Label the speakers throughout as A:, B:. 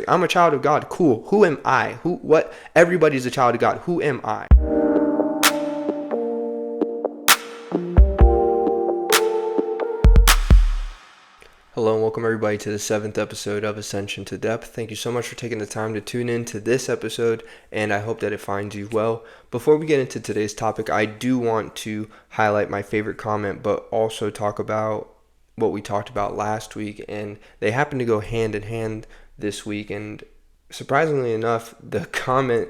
A: I'm a child of God. Cool. Who am I? What? Everybody's a child of God. Who am I? Hello and welcome everybody to the 7th episode of Ascension to Depth. Thank you so much for taking the time to tune in to this episode, and I hope that it finds you well. Before we get into today's topic, I do want to highlight my favorite comment, but also talk about what we talked about last week, and they happen to go hand in hand this week. And surprisingly enough, the comment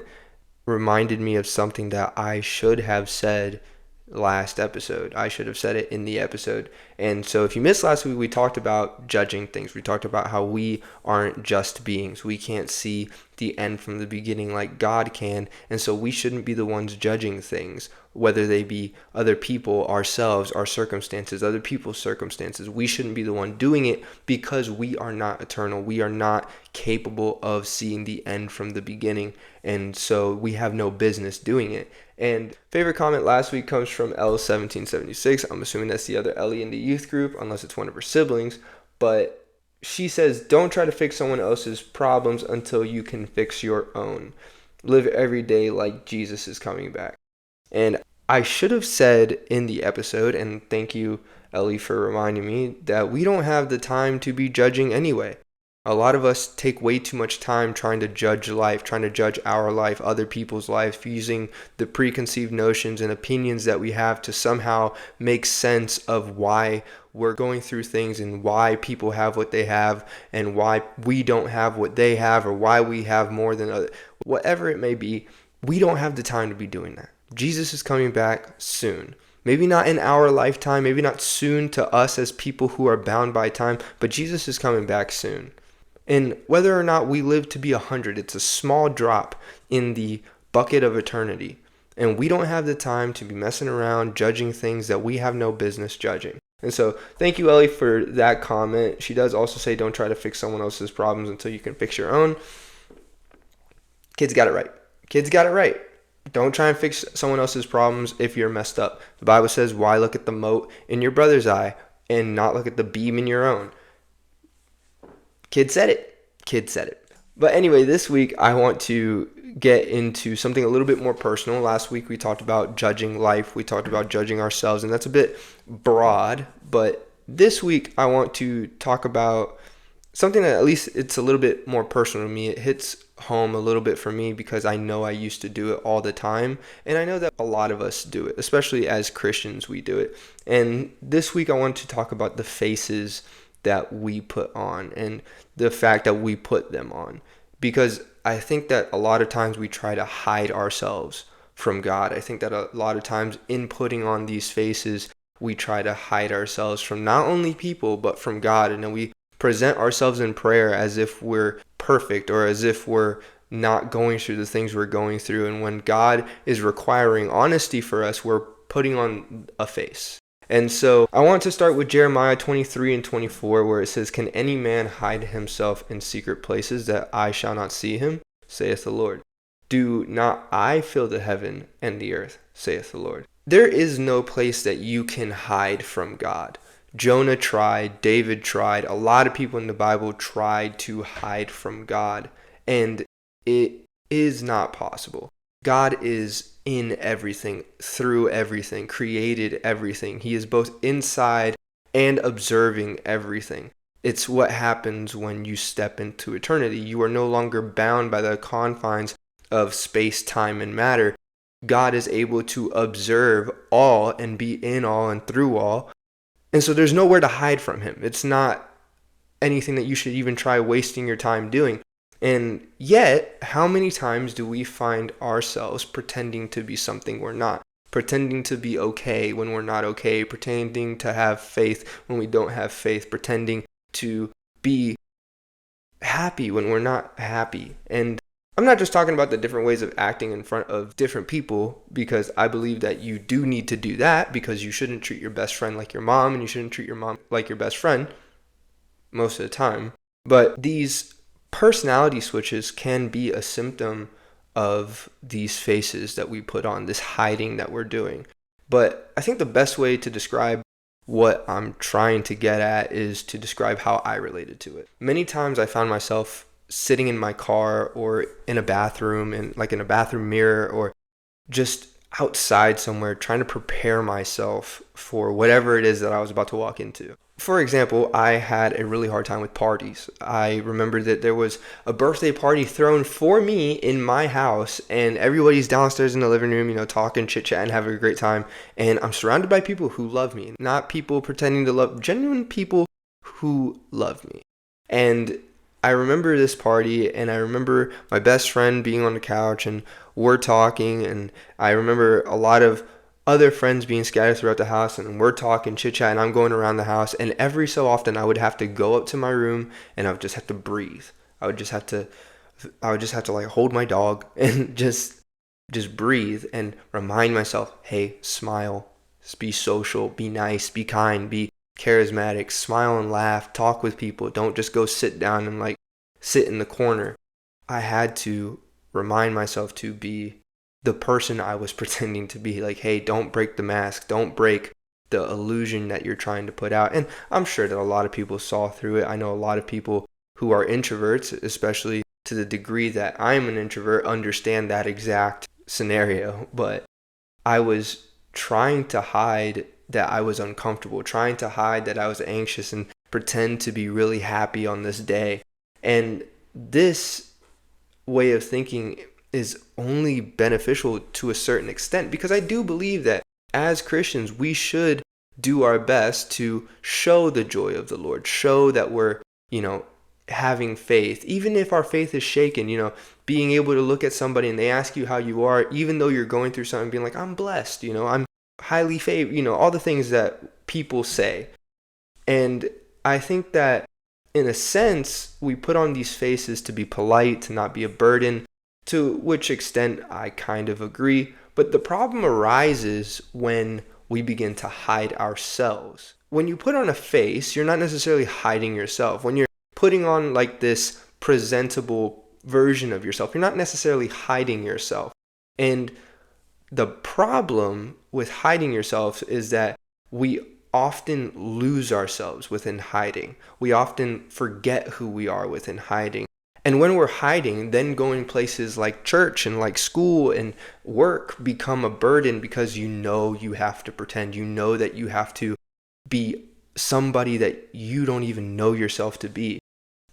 A: reminded me of something that I should have said last episode. I should have said it in the episode. And so if you missed last week, we talked about judging things. We talked about how we aren't just beings. We can't see the end from the beginning like God can. And so we shouldn't be the ones judging things, whether they be other people, ourselves, our circumstances, other people's circumstances. We shouldn't be the one doing it because we are not eternal. We are not capable of seeing the end from the beginning. And so we have no business doing it. And favorite comment last week comes from L1776. I'm assuming that's the other Ellie in the youth group, unless it's one of her siblings. But she says, don't try to fix someone else's problems until you can fix your own. Live every day like Jesus is coming back. And I should have said in the episode, and thank you, Ellie, for reminding me, that we don't have the time to be judging anyway. A lot of us take way too much time trying to judge life, trying to judge our life, other people's lives, using the preconceived notions and opinions that we have to somehow make sense of why we're going through things and why people have what they have and why we don't have what they have or why we have more than others. Whatever it may be, we don't have the time to be doing that. Jesus is coming back soon. Maybe not in our lifetime, maybe not soon to us as people who are bound by time, but Jesus is coming back soon. And whether or not we live to be 100, it's a small drop in the bucket of eternity. And we don't have the time to be messing around judging things that we have no business judging. And so thank you, Ellie, for that comment. She does also say don't try to fix someone else's problems until you can fix your own. Kids got it right. Kids got it right. Don't try and fix someone else's problems if you're messed up. The Bible says, why look at the mote in your brother's eye and not look at the beam in your own? Kid said it. Kid said it. But anyway, this week I want to get into something a little bit more personal. Last week we talked about judging life. We talked about judging ourselves, and that's a bit broad. But this week I want to talk about something that at least it's a little bit more personal to me. It hits home a little bit for me because I know I used to do it all the time. And I know that a lot of us do it, especially as Christians, we do it. And this week I want to talk about the faces that we put on and the fact that we put them on, because I think that a lot of times we try to hide ourselves from God. I think that a lot of times in putting on these faces, we try to hide ourselves from not only people, but from God. And then we present ourselves in prayer as if we're perfect or as if we're not going through the things we're going through. And when God is requiring honesty for us, we're putting on a face. And so I want to start with Jeremiah 23 and 24, where it says, can any man hide himself in secret places that I shall not see him, saith the Lord? Do not I fill the heaven and the earth, saith the Lord? There is no place that you can hide from God. Jonah tried, David tried, a lot of people in the Bible tried to hide from God, and it is not possible. God is in everything, through everything, created everything. He is both inside and observing everything. It's what happens when you step into eternity. You are no longer bound by the confines of space, time, and matter. God is able to observe all and be in all and through all. And so there's nowhere to hide from him. It's not anything that you should even try wasting your time doing. And yet, how many times do we find ourselves pretending to be something we're not? Pretending to be okay when we're not okay, pretending to have faith when we don't have faith, pretending to be happy when we're not happy. And I'm not just talking about the different ways of acting in front of different people, because I believe that you do need to do that, because you shouldn't treat your best friend like your mom, and you shouldn't treat your mom like your best friend most of the time. But these personality switches can be a symptom of these faces that we put on, this hiding that we're doing. But I think the best way to describe what I'm trying to get at is to describe how I related to it. Many times I found myself sitting in my car or in a bathroom, and like in a bathroom mirror, or just outside somewhere trying to prepare myself for whatever it is that I was about to walk into. For example, I had a really hard time with parties. I remember that there was a birthday party thrown for me in my house, and everybody's downstairs in the living room, talking, chit-chatting, having a great time. And I'm surrounded by people who love me, not people pretending to love, genuine people who love me. And I remember this party, and I remember my best friend being on the couch, and we're talking, and I remember a lot of other friends being scattered throughout the house, and we're talking, chit chat, and I'm going around the house, and every so often I would have to go up to my room, and I would just have to breathe. I would just have to like hold my dog and just breathe and remind myself, hey, smile, be social, be nice, be kind, be charismatic, smile and laugh, talk with people. Don't just go sit down and like sit in the corner. I had to remind myself to be the person I was pretending to be. Like, hey, don't break the mask. Don't break the illusion that you're trying to put out. And I'm sure that a lot of people saw through it. I know a lot of people who are introverts, especially to the degree that I'm an introvert, understand that exact scenario. But I was trying to hide that I was uncomfortable, trying to hide that I was anxious, and pretend to be really happy on this day. And this way of thinking is only beneficial to a certain extent, because I do believe that as Christians, we should do our best to show the joy of the Lord, show that we're, having faith, even if our faith is shaken, being able to look at somebody and they ask you how you are, even though you're going through something, being like, I'm blessed, I'm highly favored, all the things that people say. And I think that in a sense, we put on these faces to be polite, to not be a burden, to which extent I kind of agree. But the problem arises when we begin to hide ourselves. When you put on a face, you're not necessarily hiding yourself. When you're putting on like this presentable version of yourself, you're not necessarily hiding yourself. And the problem with hiding yourself is that we often lose ourselves within hiding. We often forget who we are within hiding. And when we're hiding, then going places like church and like school and work become a burden, because you have to pretend, that you have to be somebody that you don't even know yourself to be.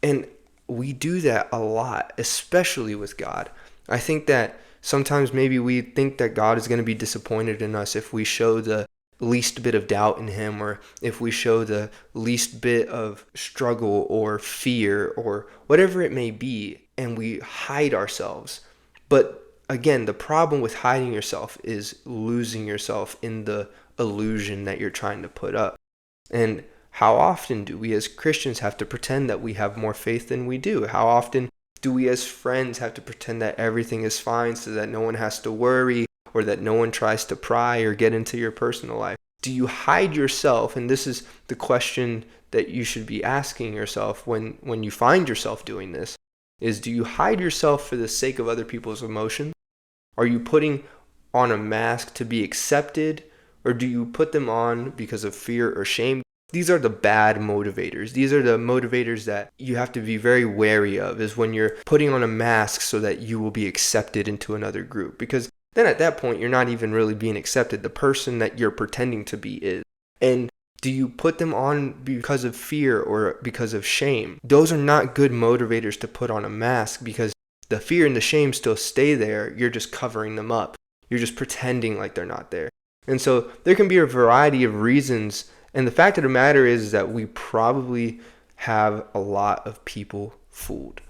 A: And we do that a lot, especially with God. I think that sometimes maybe we think that God is going to be disappointed in us if we show the least bit of doubt in him, or if we show the least bit of struggle or fear or whatever it may be, and we hide ourselves. But again, the problem with hiding yourself is losing yourself in the illusion that you're trying to put up. And how often do we as Christians have to pretend that we have more faith than we do? How often do we as friends have to pretend that everything is fine so that no one has to worry, or that no one tries to pry or get into your personal life? Do you hide yourself? And this is the question that you should be asking yourself when you find yourself doing this, is do you hide yourself for the sake of other people's emotions? Are you putting on a mask to be accepted, or do you put them on because of fear or shame? These are the bad motivators. These are the motivators that you have to be very wary of, is when you're putting on a mask so that you will be accepted into another group. Because then at that point, you're not even really being accepted. The person that you're pretending to be is. And do you put them on because of fear or because of shame? Those are not good motivators to put on a mask, because the fear and the shame still stay there. You're just covering them up. You're just pretending like they're not there. And so there can be a variety of reasons. And the fact of the matter is that we probably have a lot of people fooled.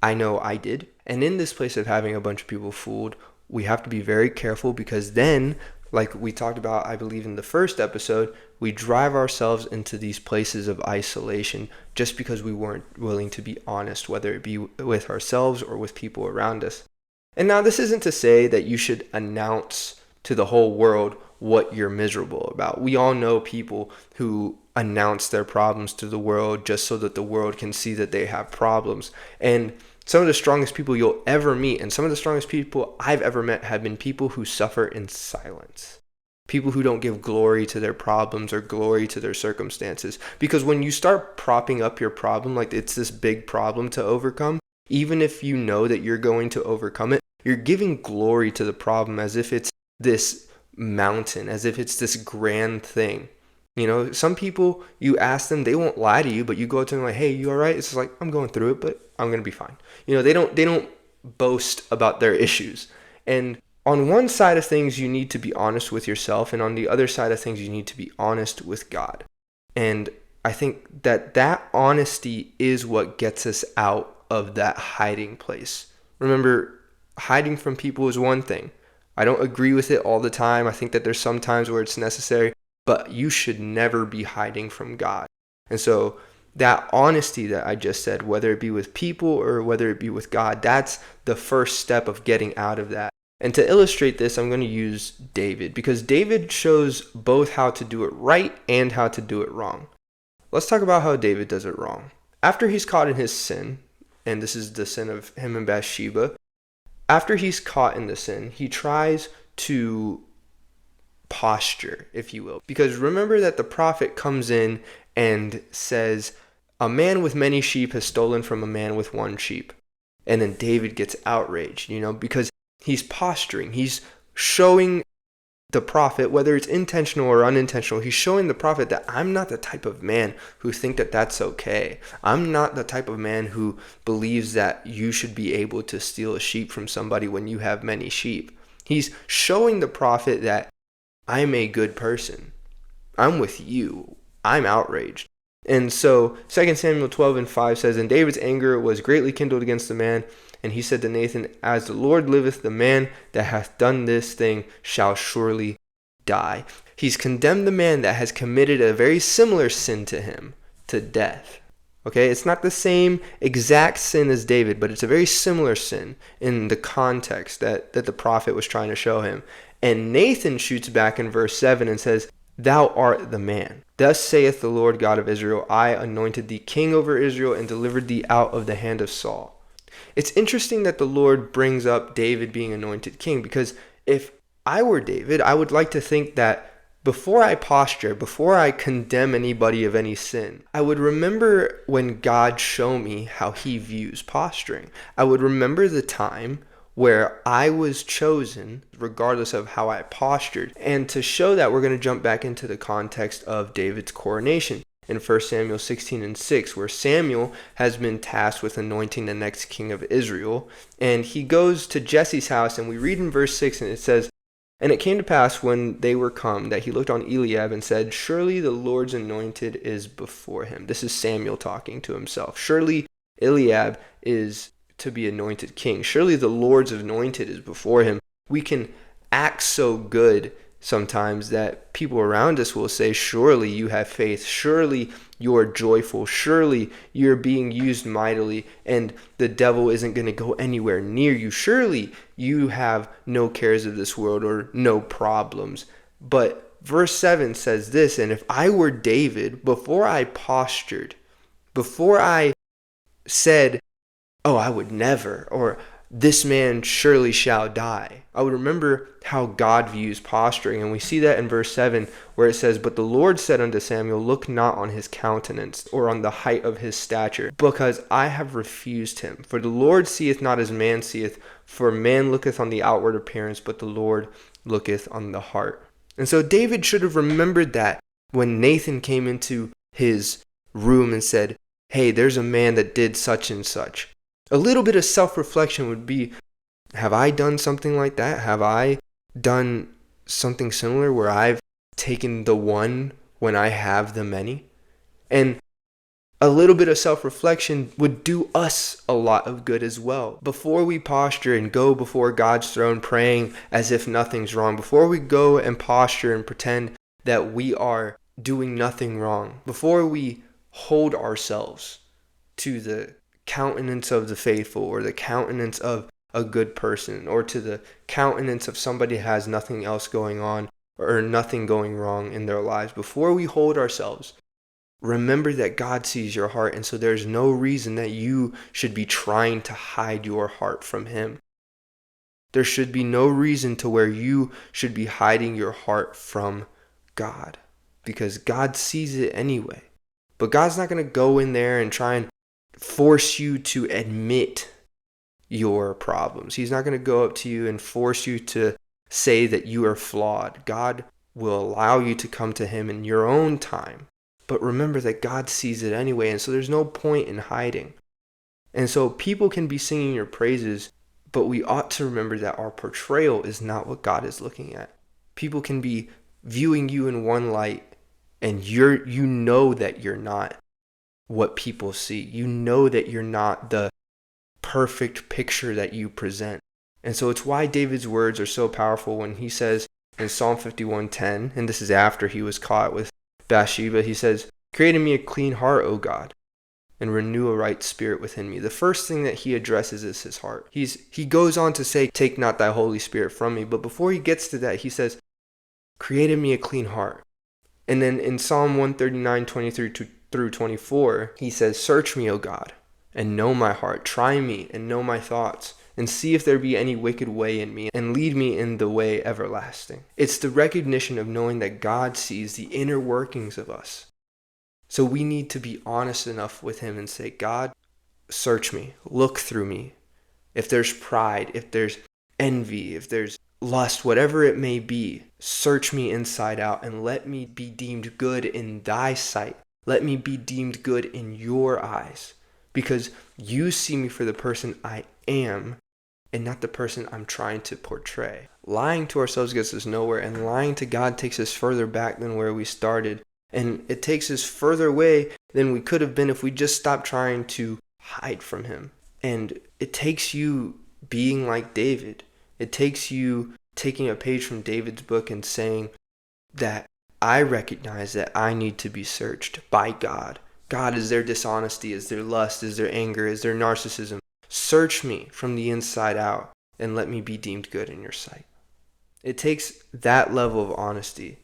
A: I know I did. And in this place of having a bunch of people fooled, we have to be very careful, because then, like we talked about, I believe in the first episode, we drive ourselves into these places of isolation just because we weren't willing to be honest, whether it be with ourselves or with people around us. And now this isn't to say that you should announce to the whole world what you're miserable about. We all know people who announce their problems to the world just so that the world can see that they have problems. And some of the strongest people you'll ever meet, and some of the strongest people I've ever met, have been people who suffer in silence. People who don't give glory to their problems or glory to their circumstances. Because when you start propping up your problem like it's this big problem to overcome, even if you know that you're going to overcome it, you're giving glory to the problem as if it's this mountain, as if it's this grand thing. Some people, you ask them, they won't lie to you, but you go up to them like, hey, you all right? It's just like, I'm going through it, but I'm going to be fine. They don't boast about their issues. And on one side of things, you need to be honest with yourself, and on the other side of things, you need to be honest with God. And I think that honesty is what gets us out of that hiding place. Remember, hiding from people is one thing. I don't agree with it all the time. I think that there's some times where it's necessary, but you should never be hiding from God. And so that honesty that I just said, whether it be with people or whether it be with God, that's the first step of getting out of that. And to illustrate this, I'm going to use David, because David shows both how to do it right and how to do it wrong. Let's talk about how David does it wrong. After he's caught in his sin, and this is the sin of him and Bathsheba, after he's caught in the sin, he tries to posture, if you will. Because remember that the prophet comes in and says, a man with many sheep has stolen from a man with one sheep. And then David gets outraged, because he's posturing. He's showing the prophet, whether it's intentional or unintentional, he's showing the prophet that I'm not the type of man who think that that's okay. I'm not the type of man who believes that you should be able to steal a sheep from somebody when you have many sheep. He's showing the prophet that I'm a good person. I'm with you. I'm outraged. And so 2 Samuel 12:5 says, and David's anger was greatly kindled against the man, and he said to Nathan, as the Lord liveth, the man that hath done this thing shall surely die. He's condemned the man that has committed a very similar sin to him to death. Okay, it's not the same exact sin as David, but it's a very similar sin in the context that the prophet was trying to show him. And Nathan shoots back in verse 7 and says, thou art the man. Thus saith the Lord God of Israel, I anointed thee king over Israel and delivered thee out of the hand of Saul. It's interesting that the Lord brings up David being anointed king, because if I were David, I would like to think that before I posture, before I condemn anybody of any sin, I would remember when God showed me how he views posturing. I would remember the time where I was chosen regardless of how I postured. And to show that, we're going to jump back into the context of David's coronation in 1 Samuel 16:6, where Samuel has been tasked with anointing the next king of Israel. And he goes to Jesse's house, and we read in verse 6, and it says, and it came to pass when they were come that he looked on Eliab and said, surely the Lord's anointed is before him. This is Samuel talking to himself. Surely Eliab is to be anointed king. Surely the Lord's anointed is before him. We can act so good sometimes that people around us will say, surely you have faith. Surely you are joyful. Surely you're being used mightily and the devil isn't going to go anywhere near you. Surely you have no cares of this world or no problems. But verse 7 says this, and if I were David, before I postured, before I said, oh, I would never, or this man surely shall die, I would remember how God views posturing. And we see that in verse 7 where it says, but the Lord said unto Samuel, look not on his countenance or on the height of his stature, because I have refused him. For the Lord seeth not as man seeth, for man looketh on the outward appearance, but the Lord looketh on the heart. And so David should have remembered that when Nathan came into his room and said, hey, there's a man that did such and such. A little bit of self-reflection would be, have I done something like that? Have I done something similar where I've taken the one when I have the many? And a little bit of self-reflection would do us a lot of good as well. Before we posture and go before God's throne praying as if nothing's wrong, before we go and posture and pretend that we are doing nothing wrong, before we hold ourselves to the countenance of the faithful or the countenance of a good person or to the countenance of somebody who has nothing else going on or nothing going wrong in their lives, before we hold ourselves, remember that God sees your heart, and so there's no reason that you should be trying to hide your heart from him. There should be no reason to where you should be hiding your heart from God, because God sees it anyway. But God's not going to go in there and try and force you to admit your problems. He's not going to go up to you and force you to say that you are flawed. God will allow you to come to him in your own time. But remember that God sees it anyway, and so there's no point in hiding. And so people can be singing your praises, but we ought to remember that our portrayal is not what God is looking at. People can be viewing you in one light, and you know that you're not what people see. You know that you're not the perfect picture that you present. And so it's why David's words are so powerful when he says in Psalm 51:10, and this is after he was caught with Bathsheba, he says, "Create in me a clean heart, O God, and renew a right spirit within me." The first thing that he addresses is his heart. He goes on to say, "Take not thy Holy Spirit from me." But before he gets to that, he says, "Create in me a clean heart." And then in Psalm 139:23 through 24, he says, "Search me, O God, and know my heart. Try me and know my thoughts, and see if there be any wicked way in me, and lead me in the way everlasting." It's the recognition of knowing that God sees the inner workings of us. So we need to be honest enough with him and say, "God, search me, look through me. If there's pride, if there's envy, if there's lust, whatever it may be, search me inside out and let me be deemed good in thy sight. Let me be deemed good in your eyes, because you see me for the person I am and not the person I'm trying to portray." Lying to ourselves gets us nowhere, and lying to God takes us further back than where we started. And it takes us further away than we could have been if we just stopped trying to hide from him. And it takes you being like David. It takes you taking a page from David's book and saying that I recognize that I need to be searched by God. God, is there dishonesty? Is there lust? Is there anger? Is there narcissism? Search me from the inside out and let me be deemed good in your sight. It takes that level of honesty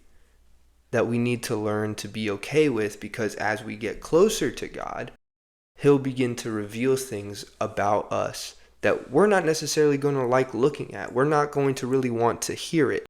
A: that we need to learn to be okay with, because as we get closer to God, he'll begin to reveal things about us that we're not necessarily going to like looking at. We're not going to really want to hear it.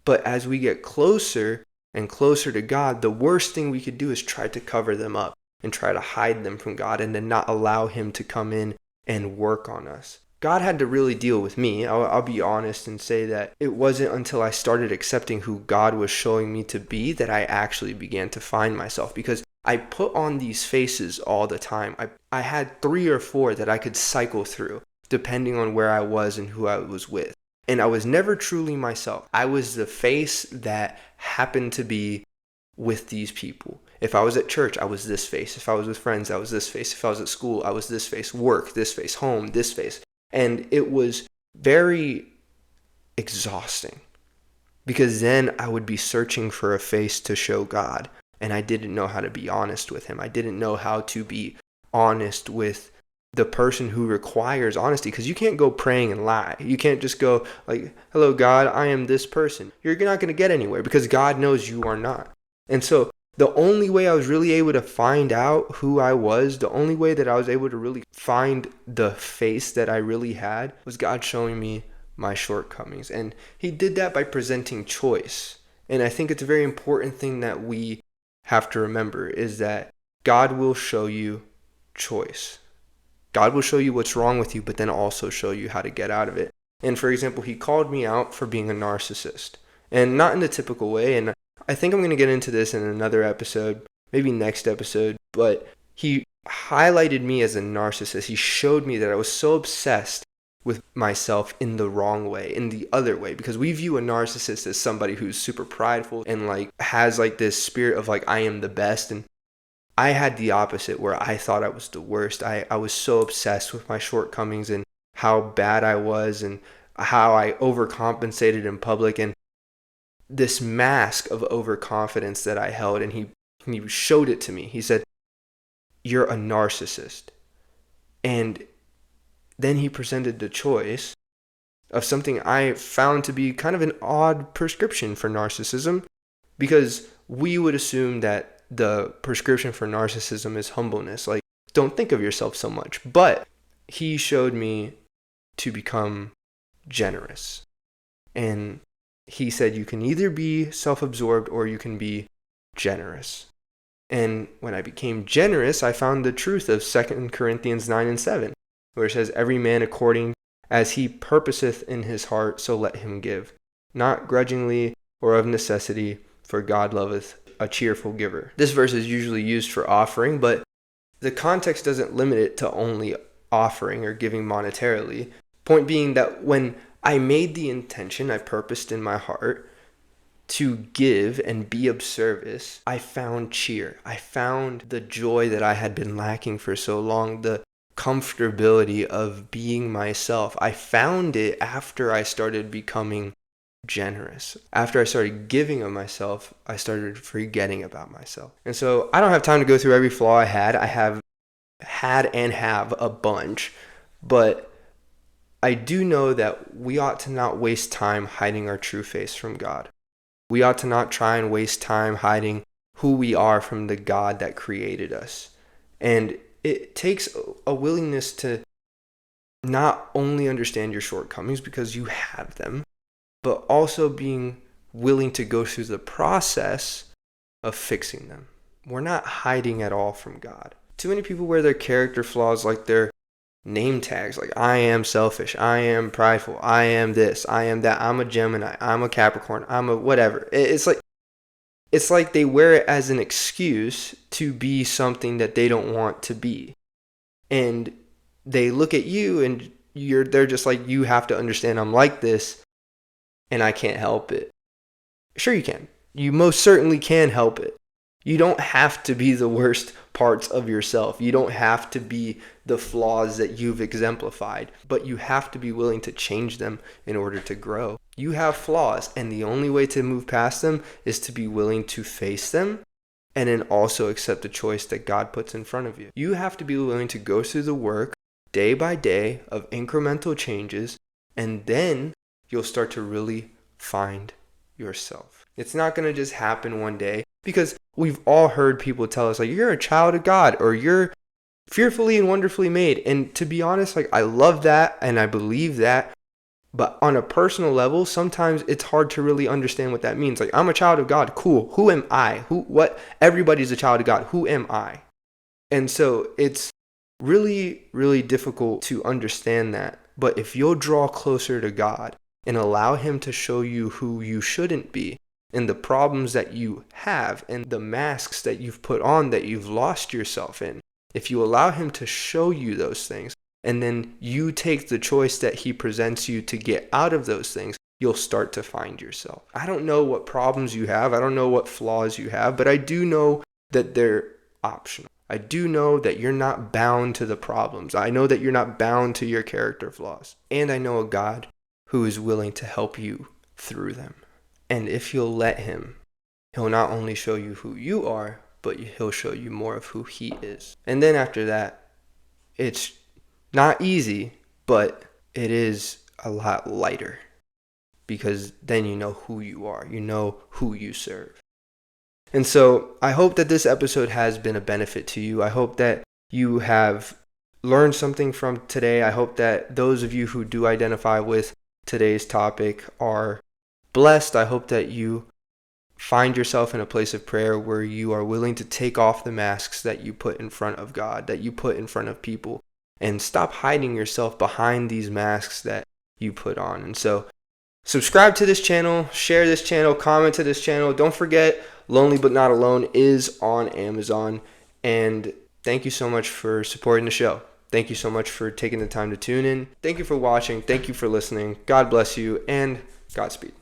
A: But as we get closer and closer to God, the worst thing we could do is try to cover them up and try to hide them from God, and then not allow him to come in and work on us. God had to really deal with me. I'll be honest and say that it wasn't until I started accepting who God was showing me to be that I actually began to find myself, because I put on these faces all the time. I had 3 or 4 that I could cycle through depending on where I was and who I was with. And I was never truly myself. I was the face that happened to be with these people. If I was at church, I was this face. If I was with friends, I was this face. If I was at school, I was this face. Work, this face. Home, this face. And it was very exhausting, because then I would be searching for a face to show God, and I didn't know how to be honest with him. I didn't know how to be honest with the person who requires honesty, because you can't go praying and lie. You can't just go like, "Hello, God, I am this person." You're not going to get anywhere, because God knows you are not. And so the only way I was really able to find out who I was, the only way that I was able to really find the face that I really had, was God showing me my shortcomings. And he did that by presenting choice. And I think it's a very important thing that we have to remember, is that God will show you choice. God will show you what's wrong with you, but then also show you how to get out of it. And for example, he called me out for being a narcissist, and not in the typical way. And I think I'm going to get into this in another episode, maybe next episode, but he highlighted me as a narcissist. He showed me that I was so obsessed with myself in the wrong way, in the other way, because we view a narcissist as somebody who's super prideful and like has like this spirit of like, I am the best. And I had the opposite, where I thought I was the worst. I was so obsessed with my shortcomings and how bad I was and how I overcompensated in public, and this mask of overconfidence that I held. And he showed it to me. He said, "You're a narcissist." And then he presented the choice of something I found to be kind of an odd prescription for narcissism, because we would assume that the prescription for narcissism is humbleness, like don't think of yourself so much. But he showed me to become generous. And he said, you can either be self-absorbed or you can be generous. And when I became generous, I found the truth of 2 Corinthians 9:7, where it says, "Every man according As he purposeth in his heart, so let him give, not grudgingly or of necessity, for God loveth a cheerful giver. This verse is usually used for offering, but the context doesn't limit it to only offering or giving monetarily. Point being that when I made the intention, I purposed in my heart to give and be of service, I found cheer. I found the joy that I had been lacking for so long, the comfortability of being myself. I found it after I started becoming generous. After I started giving of myself, I started forgetting about myself. And so I don't have time to go through every flaw I had. I have had and have a bunch, but I do know that we ought to not waste time hiding our true face from God. We ought to not try and waste time hiding who we are from the God that created us. And it takes a willingness to not only understand your shortcomings because you have them, but also being willing to go through the process of fixing them. We're not hiding at all from God. Too many people wear their character flaws like their name tags, like I am selfish, I am prideful, I am this, I am that, I'm a Gemini, I'm a Capricorn, I'm a whatever. It's like they wear it as an excuse to be something that they don't want to be. And they look at you and they're just like, you have to understand I'm like this and I can't help it. Sure you can. You most certainly can help it. You don't have to be the worst parts of yourself. You don't have to be the flaws that you've exemplified, but you have to be willing to change them in order to grow. You have flaws, and the only way to move past them is to be willing to face them and then also accept the choice that God puts in front of you. You have to be willing to go through the work day by day of incremental changes, and then you'll start to really find yourself. It's not going to just happen one day, because we've all heard people tell us, like, you're a child of God, or you're fearfully and wonderfully made. And to be honest, like, I love that and I believe that. But on a personal level, sometimes it's hard to really understand what that means. Like, I'm a child of God. Cool. Who am I? What? Everybody's a child of God. Who am I? And so it's really, really difficult to understand that. But if you'll draw closer to God and allow him to show you who you shouldn't be, and the problems that you have, and the masks that you've put on that you've lost yourself in, if you allow him to show you those things, and then you take the choice that he presents you to get out of those things, you'll start to find yourself. I don't know what problems you have. I don't know what flaws you have, but I do know that they're optional. I do know that you're not bound to the problems. I know that you're not bound to your character flaws. And I know a God who is willing to help you through them. And if you'll let him, he'll not only show you who you are, but he'll show you more of who he is. And then after that, it's not easy, but it is a lot lighter, because then you know who you are. You know who you serve. And so I hope that this episode has been a benefit to you. I hope that you have learned something from today. I hope that those of you who do identify with today's topic are blessed. I hope that you find yourself in a place of prayer where you are willing to take off the masks that you put in front of God, that you put in front of people, and stop hiding yourself behind these masks that you put on. And so subscribe to this channel, share this channel, comment to this channel. Don't forget, Lonely But Not Alone is on Amazon. And thank you so much for supporting the show. Thank you so much for taking the time to tune in. Thank you for watching. Thank you for listening. God bless you, and Godspeed.